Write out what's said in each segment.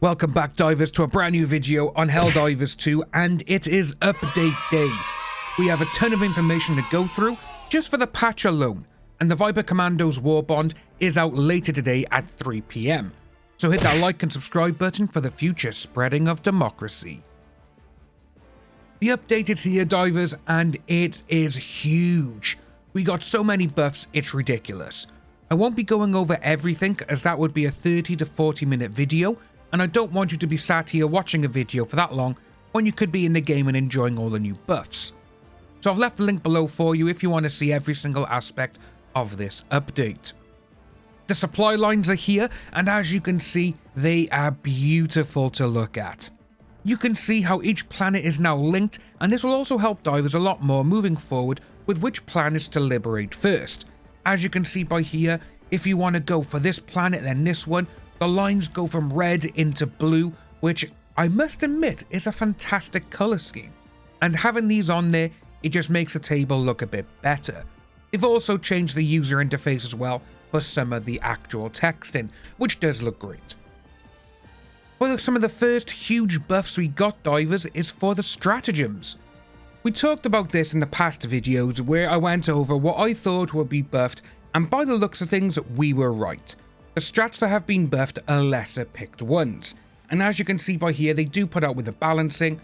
Welcome back, divers, to a brand new video on Helldivers 2, and it is update day. We have a ton of information to go through just for the patch alone, and the Viper Commandos War Bond is out later today at 3 PM. So hit that like and subscribe button for the future spreading of democracy. The update is here, divers, and it is huge. We got so many buffs, it's ridiculous. I won't be going over everything, as that would be a 30 to 40 minute video, and I don't want you to be sat here watching a video for that long when you could be in the game and enjoying all the new buffs. So I've left the link below for you if you want to see every single aspect of this update. The supply lines are here, and as you can see, they are beautiful to look at. You can see how each planet is now linked, and this will also help divers a lot more moving forward with which planets to liberate first. As you can see by here, if you want to go for this planet then this one, the lines go from red into blue, which I must admit is a fantastic colour scheme. And having these on there, it just makes the table look a bit better. They've also changed the user interface as well for some of the actual texting, which does look great. For some of the first huge buffs we got, divers, is for the stratagems. We talked about this in the past videos where I went over what I thought would be buffed, and by the looks of things, we were right. The strats that have been buffed are lesser picked ones, and as you can see by here, they do put out with the balancing.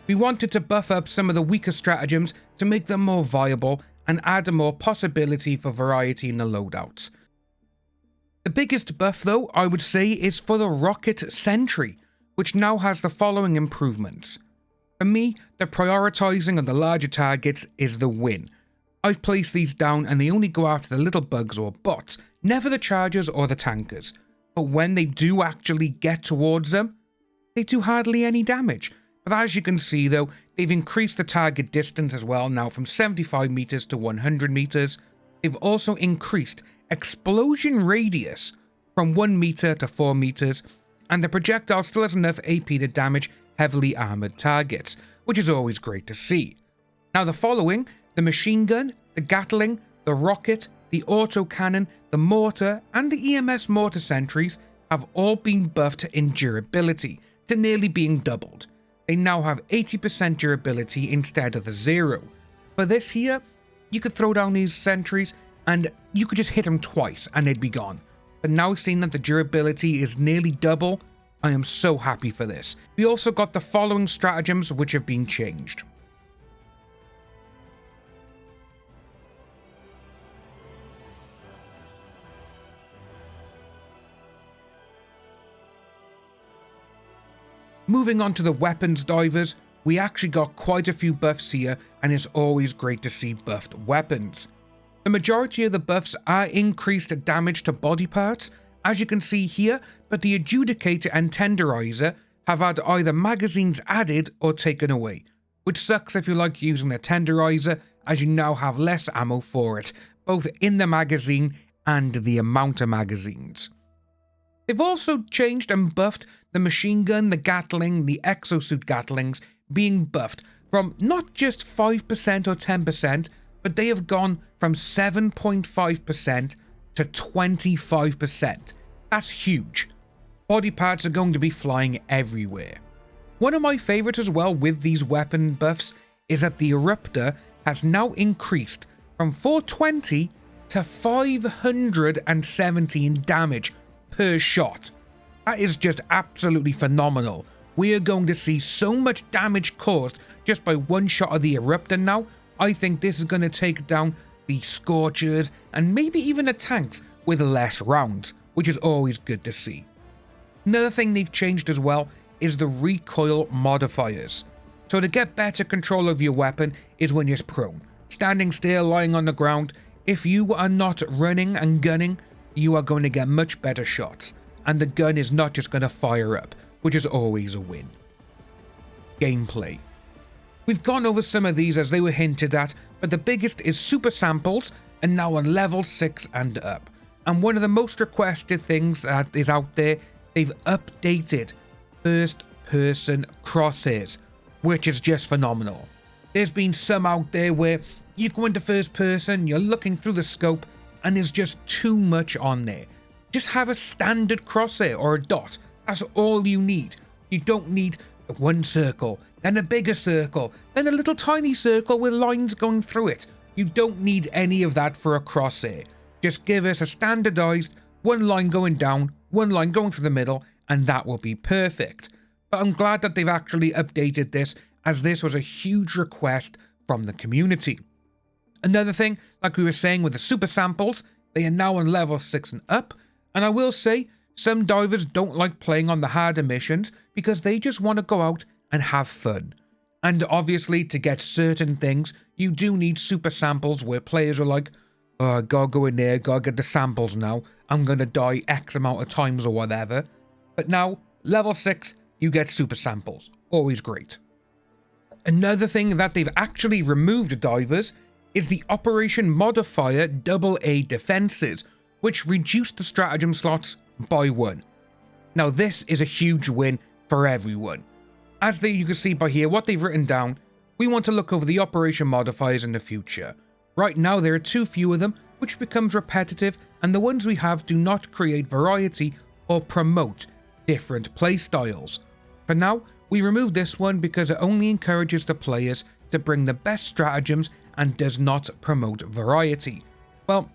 We wanted to buff up some of the weaker stratagems to make them more viable and add a more possibility for variety in the loadouts. The biggest buff though, I would say, is for the rocket sentry, which now has the following improvements. For me, the prioritizing of the larger targets is the win. I've placed these down and they only go after the little bugs or bots, never the chargers or the tankers. But when they do actually get towards them, they do hardly any damage. But as you can see though, they've increased the target distance as well, now from 75 meters to 100 meters. They've also increased explosion radius from 1 meter to 4 meters, and the projectile still has enough AP to damage heavily armored targets, which is always great to see. Now the following, the machine gun, the Gatling, the rocket, the autocannon, the mortar, and the EMS mortar sentries have all been buffed in durability to nearly being doubled. They now have 80% durability instead of the 0. For this here, you could throw down these sentries and you could just hit them twice and they'd be gone. But now seeing that the durability is nearly double, I am so happy for this. We also got the following stratagems which have been changed. Moving on to the weapons, divers, we actually got quite a few buffs here, and it's always great to see buffed weapons. The majority of the buffs are increased damage to body parts, as you can see here, but the Adjudicator and Tenderizer have had either magazines added or taken away, which sucks if you like using the Tenderizer, as you now have less ammo for it, both in the magazine and the amount of magazines. They've also changed and buffed the machine gun, the Gatling, the exosuit Gatlings being buffed from not just 5% or 10%, but they have gone from 7.5% to 25%. That's huge. Body parts are going to be flying everywhere. One of my favorites as well with these weapon buffs is that the Eruptor has now increased from 420 to 517 damage per shot. That is just absolutely phenomenal. We are going to see so much damage caused just by one shot of the Eruptor now. I think this is going to take down the Scorchers and maybe even the tanks with less rounds, which is always good to see. Another thing they've changed as well is the recoil modifiers. So to get better control of your weapon is when you're prone, standing still, lying on the ground. If you are not running and gunning, you are going to get much better shots, and the gun is not just going to fire up, which is always a win. Gameplay. We've gone over some of these as they were hinted at, but the biggest is super samples, and now on level 6 and up. And one of the most requested things that is out there, they've updated first person crosshairs, which is just phenomenal. There's been some out there where you go into first person, you're looking through the scope, and there's just too much on there. Just have a standard crosshair or a dot That's all you need. You don't need one circle, then a bigger circle, then a little tiny circle with lines going through it. You don't need any of that for a crosshair. Just give us a standardized one line going down, one line going through the middle, and that will be perfect. But I'm glad that they've actually updated this, as this was a huge request from the community. Another thing, like we were saying with the super samples, they are now on level 6 and up, and I will say, some divers don't like playing on the harder missions because they just want to go out and have fun. And obviously, to get certain things, you do need super samples where players are like, oh, I gotta go in there, gotta get the samples now, I'm gonna die X amount of times or whatever. But now, level 6, you get super samples. Always great. Another thing that they've actually removed, divers, is the Operation Modifier AA defenses, which reduce the stratagem slots by 1. Now this is a huge win for everyone. As you can see by here, what they've written down, we want to look over the operation modifiers in the future. Right now there are too few of them, which becomes repetitive, and the ones we have do not create variety or promote different playstyles. For now, we remove this one because it only encourages the players to bring the best stratagems and does not promote variety. Well,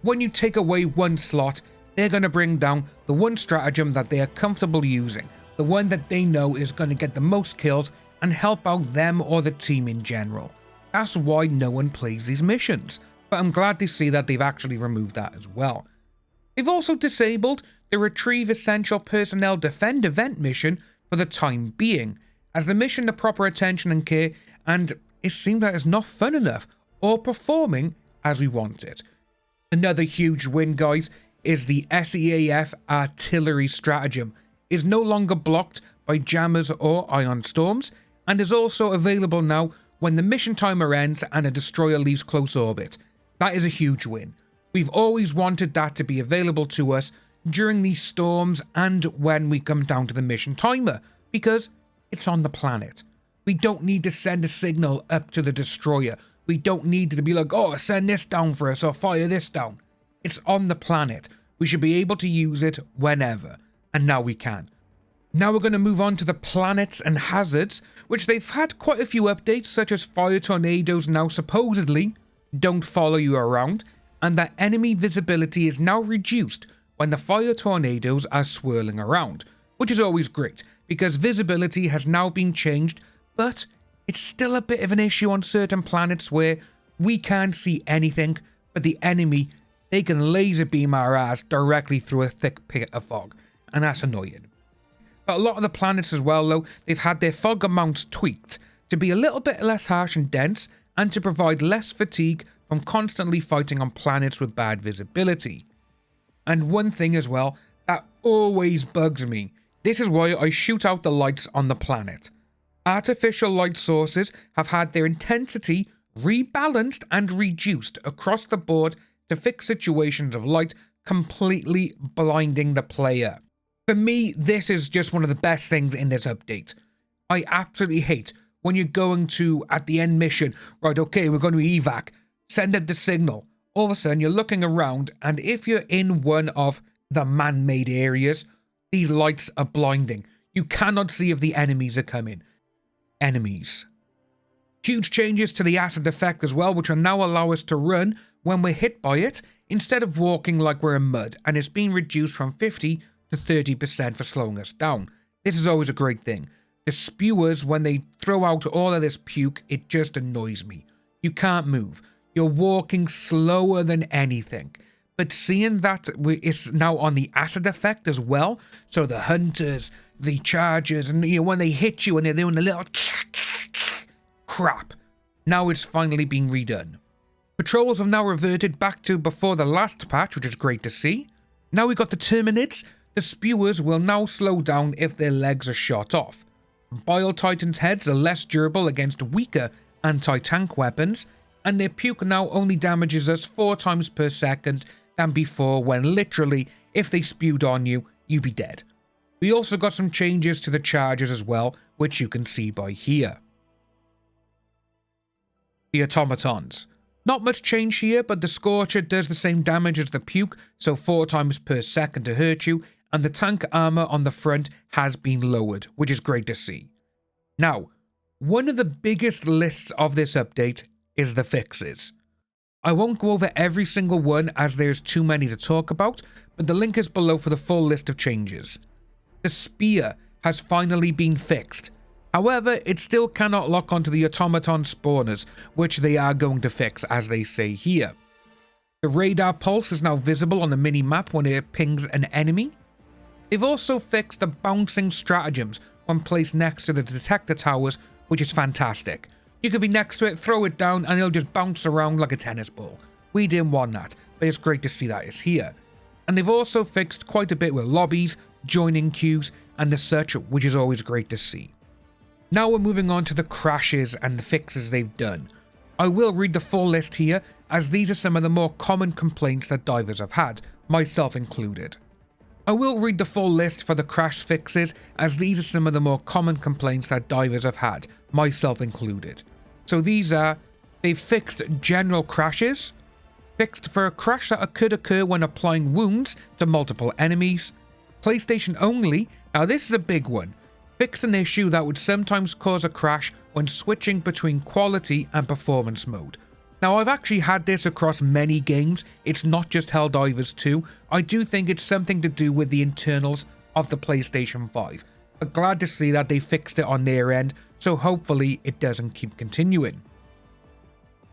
when you take away one slot, they're going to bring down the one stratagem that they are comfortable using, the one that they know is going to get the most kills and help out them or the team in general. That's why no one plays these missions, but I'm glad to see that they've actually removed that as well. They've also disabled the Retrieve Essential Personnel Defend event mission for the time being, as the mission the proper attention and care, and it seemed that it's not fun enough or performing as we want it. Another huge win, guys, is the SEAF artillery stratagem is no longer blocked by jammers or ion storms, and is also available now when the mission timer ends and a destroyer leaves close orbit. That is a huge win. We've always wanted that to be available to us during these storms and when we come down to the mission timer, because it's on the planet. We don't need to send a signal up to the destroyer. We don't need to be like, oh, send this down for us or fire this down. It's on the planet. We should be able to use it whenever, and now we can. Now we're going to move on to the planets and hazards, which they've had quite a few updates, such as fire tornadoes now supposedly don't follow you around, and that enemy visibility is now reduced when the fire tornadoes are swirling around, which is always great, because visibility has now been changed, but it's still a bit of an issue on certain planets where we can't see anything, but the enemy, they can laser beam our ass directly through a thick pit of fog, and that's annoying. But a lot of the planets as well, though, they've had their fog amounts tweaked to be a little bit less harsh and dense, and to provide less fatigue from constantly fighting on planets with bad visibility. And one thing as well that always bugs me, this is why I shoot out the lights on the planet. Artificial light sources have had their intensity rebalanced and reduced across the board to fix situations of light completely blinding the player. For me, this is just one of the best things in this update. I absolutely hate when you're going to, at the end mission, right, okay, we're going to evac, send up the signal. All of a sudden, you're looking around, and if you're in one of the man-made areas, these lights are blinding. You cannot see if the enemies are coming. Enemies. Huge changes to the acid effect as well, which will now allow us to run when we're hit by it, instead of walking like we're in mud, and it's been reduced from 50 to 30% for slowing us down. This is always a great thing. The spewers, when they throw out all of this puke, it just annoys me. You can't move. You're walking slower than anything. But seeing that it's now on the acid effect as well, so the hunters, the chargers, and when they hit you and they're doing a little crap, now it's finally been redone. Patrols have now reverted back to before the last patch, which is great to see. Now we got the Terminids. The spewers will now slow down if their legs are shot off. Bile Titans' heads are less durable against weaker anti-tank weapons, and their puke now only damages us 4 times per second than before, when literally, if they spewed on you, you'd be dead. We also got some changes to the charges as well, which you can see by here. The automatons. Not much change here, but the Scorcher does the same damage as the puke, so 4 times per second to hurt you, and the tank armor on the front has been lowered, which is great to see. Now, one of the biggest lists of this update is the fixes. I won't go over every single one as there's too many to talk about, but the link is below for the full list of changes. The spear has finally been fixed. However, it still cannot lock onto the automaton spawners, which they are going to fix as they say here. The radar pulse is now visible on the mini-map when it pings an enemy. They've also fixed the bouncing stratagems when placed next to the detector towers, which is fantastic. You could be next to it, throw it down, and it'll just bounce around like a tennis ball. We didn't want that, but it's great to see that it's here. And they've also fixed quite a bit with lobbies, joining queues, and the such, which is always great to see. Now we're moving on to the crashes and the fixes they've done. I will read the full list here, as these are some of the more common complaints that divers have had, myself included. I will read the full list for the crash fixes, as these are some of the more common complaints that divers have had, myself included. So these are, they've fixed general crashes, fixed for a crash that could occur when applying wounds to multiple enemies, PlayStation only, now this is a big one, fix an issue that would sometimes cause a crash when switching between quality and performance mode. Now I've actually had this across many games, it's not just Helldivers 2, I do think it's something to do with the internals of the PlayStation 5. But glad to see that they fixed it on their end, so hopefully it doesn't keep continuing.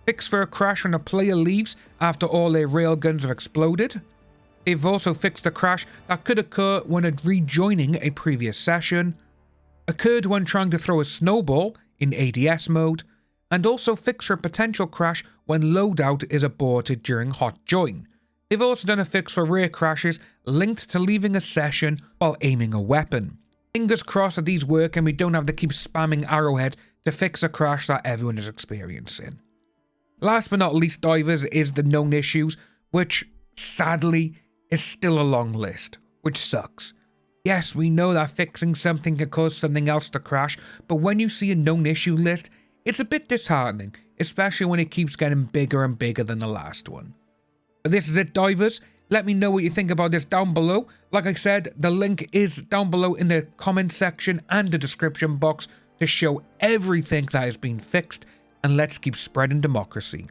Fix for a crash when a player leaves after all their railguns have exploded. They've also fixed a crash that could occur when rejoining a previous session, occurred when trying to throw a snowball in ADS mode, and also fix for a potential crash when loadout is aborted during hot join. They've also done a fix for rare crashes linked to leaving a session while aiming a weapon. Fingers crossed that these work and we don't have to keep spamming arrowhead to fix a crash that everyone is experiencing. Last but not least, divers, is the known issues, which sadly is still a long list, which sucks. Yes, we know that fixing something can cause something else to crash, but when you see a known issue list, it's a bit disheartening, especially when it keeps getting bigger and bigger than the last one. But this is it, divers. Let me know what you think about this down below. Like I said, the link is down below in the comment section and the description box to show everything that has been fixed, and let's keep spreading democracy.